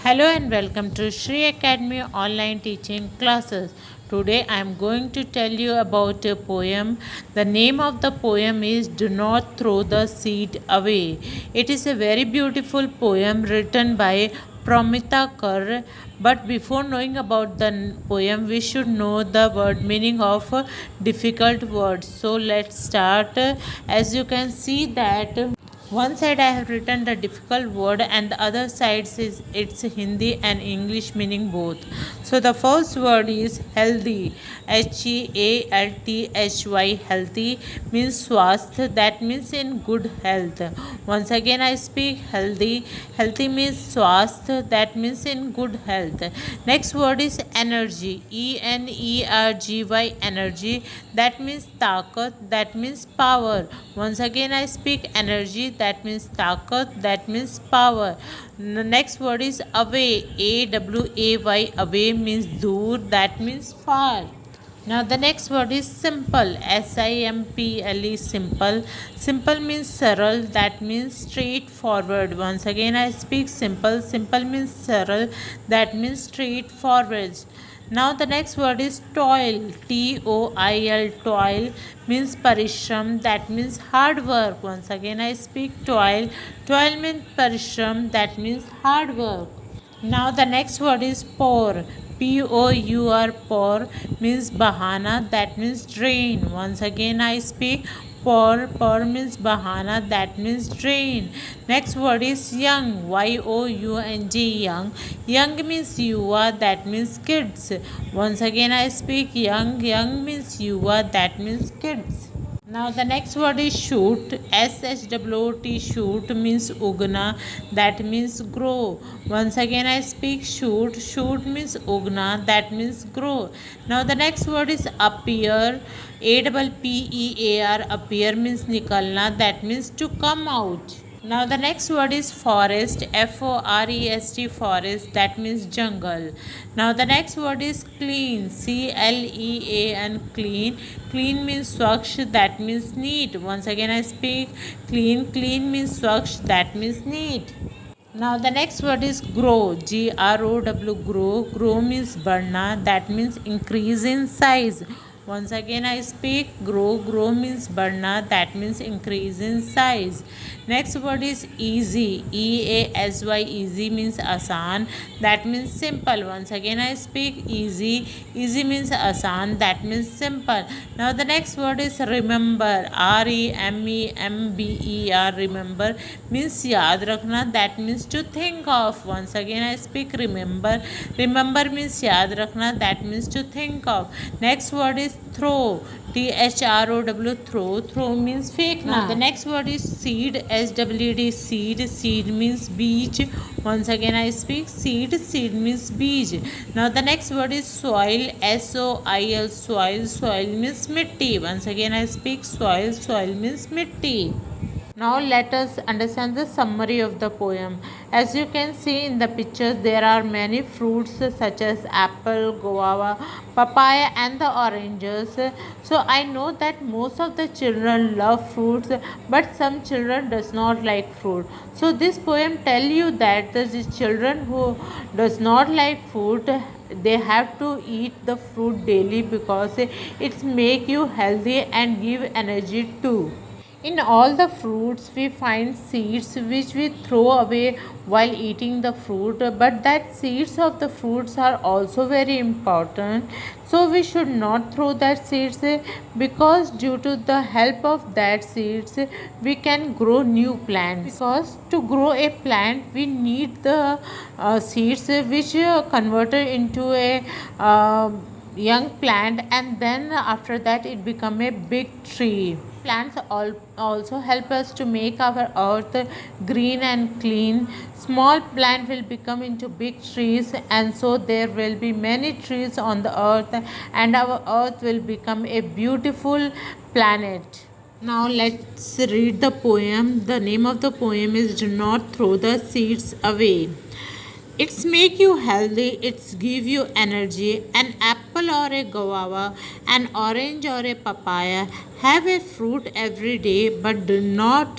Hello and welcome to Shri Academy online teaching classes. Today I am going to tell you about a poem. The name of the poem is Do Not Throw the Seed Away. It is a very beautiful poem written by Pramita Kar. But before knowing about the poem, we should know the word meaning of difficult words. So let's start. As you can see that one side I have written the difficult word and the other side is it's Hindi and English meaning both. So the first word is healthy. Healthy healthy means swasth, that means in good health. Once again I speak healthy. Healthy means swasth, that means in good health. Next word is energy. Energy, energy, that means takat, that means power. Once again I speak energy, that means takat, that means power. The next word is away. Away, away means dur, that means far. Now the next word is simple. Simple, simple. Simple means saral, that means straightforward. Once again I speak simple. Simple means saral, that means straightforward. Now the next word is toil. Toil. Toil means parishram, that means hard work. Once again I speak toil. Toil means parishram, that means hard work. Now the next word is pour. Pour means bahana, that means drain. Once again I speak pour means bahana, that means drain. Next word is young. Young. Young means yuva, that means kids. Once again I speak young. Young means yuva, that means kids. Now the next word is shoot. Shoot means ugna, that means grow. Once again I speak shoot. Shoot means ugna, that means grow. Now the next word is appear. Appear. Appear means nikalna, that means to come out. Now the next word is forest. Forest, forest, that means jungle. Now the next word is clean. Clean, clean. Clean means swachh, that means neat. Once again I speak clean. Clean means swachh, that means neat. Now the next word is grow. Grow. Grow. Grow means badna, that means increase in size. Once again I speak grow. Grow means badna, that means increase in size. Next word is easy. Easy. Easy means asan, that means simple. Once again I speak easy. Easy means asan, that means simple. Now the next word is remember. Remember. Remember means yaad rakhna, that means to think of. Once again I speak remember. Remember means yaad rakhna, that means to think of. Next word is throw. Throw. Throw means fake. Now the next word is seed. Seed. Seed means beach. Once again I speak seed. Seed means beach. Now the next word is soil. Soil. Soil. Soil means mitti. Once again I speak soil. Soil means mitti. Now let us understand the summary of the poem. As you can see in the pictures, there are many fruits such as apple, guava, papaya and the oranges. So I know that most of the children love fruits, but some children does not like fruit. So this poem tell you that the children who does not like fruit, they have to eat the fruit daily because it's make you healthy and give energy too. In all the fruits, we find seeds which we throw away while eating the fruit, but that seeds of the fruits are also very important. So we should not throw that seeds because due to the help of that seeds, we can grow new plants. Because to grow a plant, we need the seeds which converted into a young plant, and then after that it become a big tree. Plants also help us to make our earth green and clean. Small plant will become into big trees, and so there will be many trees on the earth, and our earth will become a beautiful planet. Now let's read the poem. The name of the poem is Do Not Throw the Seeds Away. It's make you healthy, it's give you energy. An apple or a guava, an orange or a papaya. Have a fruit every day, but do not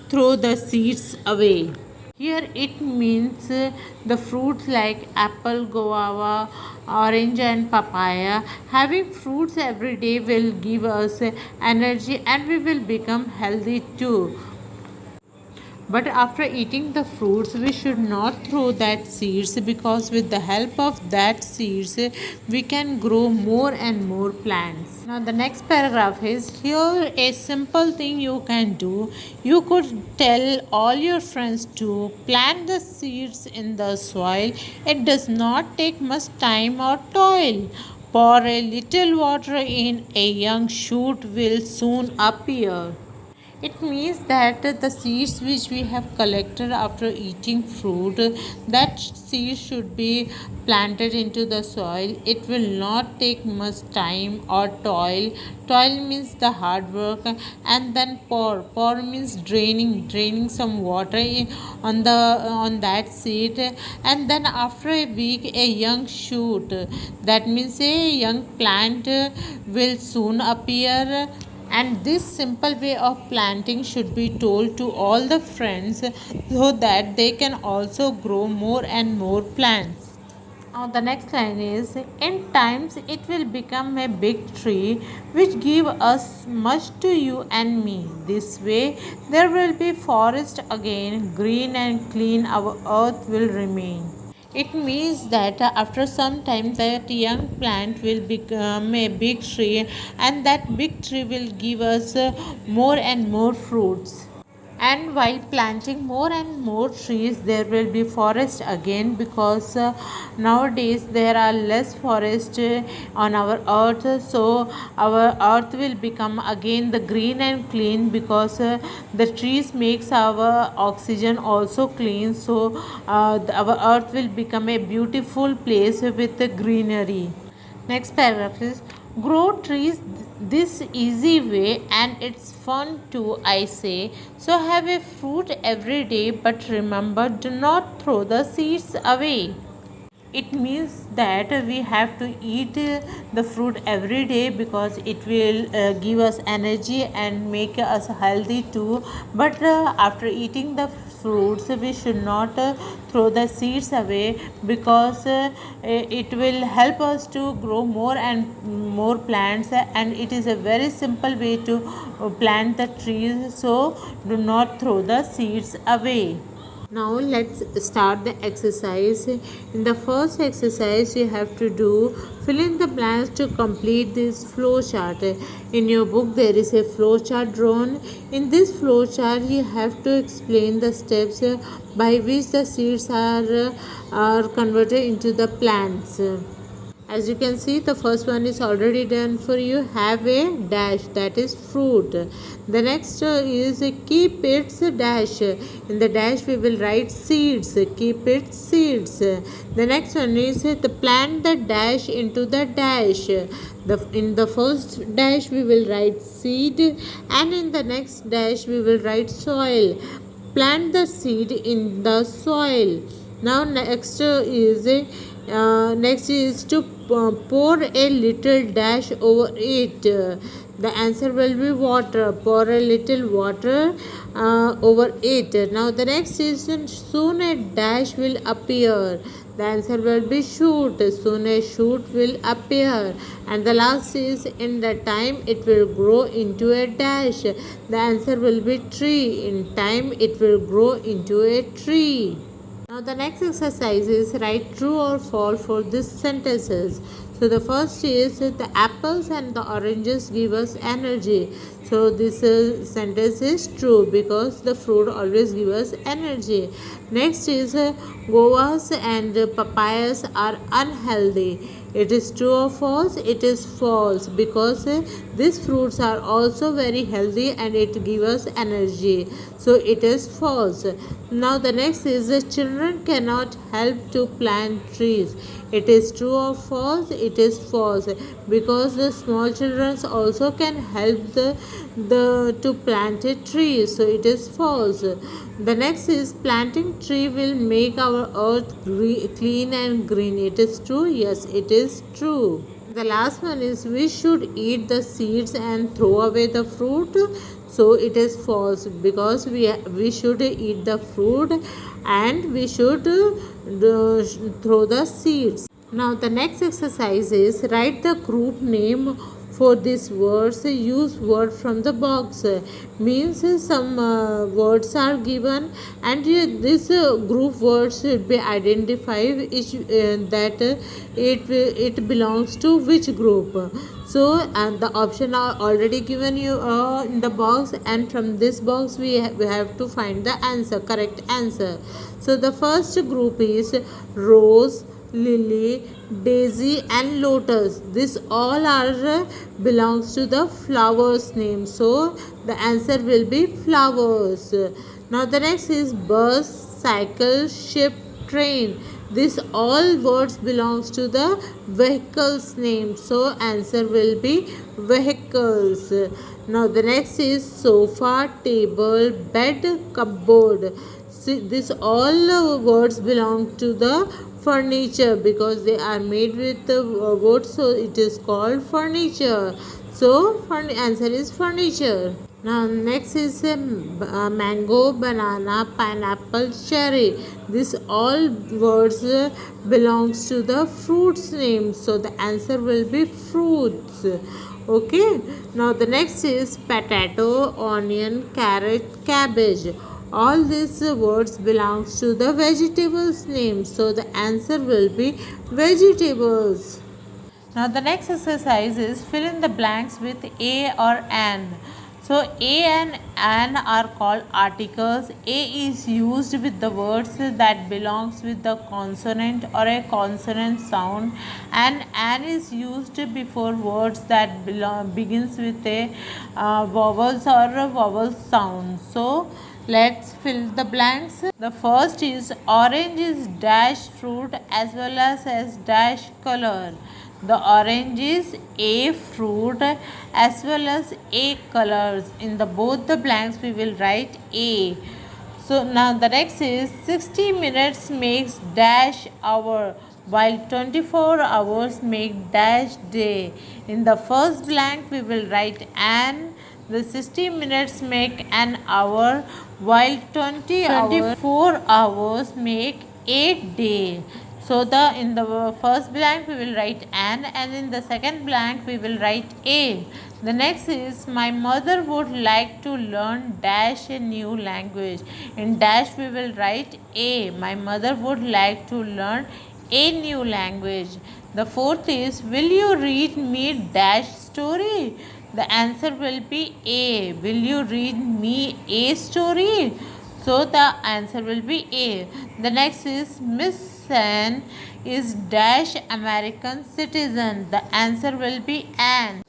throw the seeds away. Here it means the fruits like apple, guava, orange, and papaya. Having fruits every day will give us energy and we will become healthy too. But after eating the fruits, we should not throw that seeds, because with the help of that seeds, we can grow more and more plants. Now the next paragraph is here a simple thing you can do. You could tell all your friends to plant the seeds in the soil. It does not take much time or toil. Pour a little water in, a young shoot will soon appear. It means that the seeds which we have collected after eating fruit, that seed should be planted into the soil. It will not take much time or toil. Toil means the hard work, and then pour. Pour means draining some water on that seed, and then after a week a young shoot. That means a young plant will soon appear, and this simple way of planting should be told to all the friends so that they can also grow more and more plants. Now the next line is in times it will become a big tree which give us much to you and me. This way there will be forest again, green and clean our earth will remain. It means that after some time that young plant will become a big tree, and that big tree will give us more and more fruits. And while planting more and more trees, there will be forest again, because nowadays there are less forest on our earth. So our earth will become again the green and clean, because the trees makes our oxygen also clean. So our earth will become a beautiful place with the greenery. Next paragraph is grow trees this easy way and it's fun too, I say. So have a fruit every day, but remember, do not throw the seeds away. It means that we have to eat the fruit every day, because it will give us energy and make us healthy too. But after eating the fruits, we should not throw the seeds away, because it will help us to grow more and more plants, and it is a very simple way to plant the trees. So do not throw the seeds away. Now let's start the exercise. In the first exercise you have to do fill in the blanks to complete this flow chart. In your book there is a flow chart drawn. In this flow chart you have to explain the steps by which the seeds are converted into the plants. As you can see, the first one is already done for you. Have a dash, that is fruit. The next is keep its dash. In the dash we will write seeds. Keep its seeds. The next one is the plant the dash into the dash. In the first dash we will write seed, and in the next dash we will write soil. Plant the seed in the soil. Now next is to pour a little dash over it. The answer will be water. Pour a little water over it. Now the next is soon a dash will appear. The answer will be shoot. Soon a shoot will appear. And the last is in the time it will grow into a dash. The answer will be tree. In time it will grow into a tree. Now the next exercise is write true or false for these sentences. So the first is the apples and the oranges give us energy. So this sentence is true, because the fruit always give us energy. Next is guavas and papayas are unhealthy. It is true or false? It is false, because these fruits are also very healthy and it gives us energy. So it is false. Now the next is children cannot help to plant trees. It is true or false? It is false, because the small children also can help to plant a tree. So it is false. The next is planting tree will make our earth clean and green. It is true? Yes, it is true. The last one is we should eat the seeds and throw away the fruit. So it is false, because we should eat the fruit and we should throw the seeds. Now the next exercise is write the group name for these words. Use word from the box. Means some words are given, and this group words should be identified each that it belongs to which group. So and the option are already given you in the box, and from this box we have to find the answer, correct answer. So the first group is rose, lily, daisy and lotus. This all are belongs to the flowers name, so the answer will be flowers. Now the next is bus, cycle, ship, train. This all words belongs to the vehicles name, so answer will be vehicles. Now the next is sofa, table, bed, cupboard. See, this all words belong to the furniture because they are made with wood, so it is called furniture. So answer is furniture. Now next is mango, banana, pineapple, cherry. This all words belongs to the fruits name, so the answer will be fruits. Okay. Now the next is potato, onion, carrot, cabbage. All these words belongs to the vegetables name, so the answer will be vegetables. Now the next exercise is fill in the blanks with a or an. So a and an are called articles. A is used with the words that belongs with the consonant or a consonant sound, and an is used before words that begins with a vowels or a vowel sound. So let's fill the blanks. The first is orange is dash fruit as well as dash color. The orange is a fruit as well as a colors. In the both the blanks we will write a. So now the next is 60 minutes makes dash hour while 24 hours make dash day. In the first blank we will write an. The 60 minutes make an hour while 24 hours make a day. So in the first blank we will write an, and in the second blank we will write a. The next is my mother would like to learn dash a new language. In dash we will write a. My mother would like to learn a new language. The fourth is will you read me dash story? The answer will be a. Will you read me a story? So the answer will be A. The next is Miss Sen is dash American citizen. The answer will be an.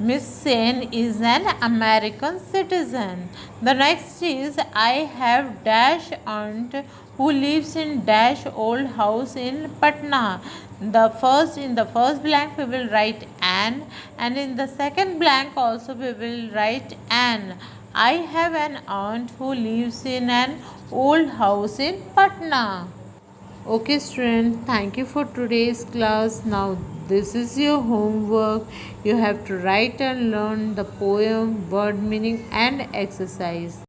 Miss Sen is an American citizen. The next is I have dash aunt who lives in dash old house in Patna. In the first blank we will write an, and in the second blank also we will write an. I have an aunt who lives in an old house in Patna. Okay student, thank you for today's class. Now this is your homework. You have to write and learn the poem, word meaning and exercise.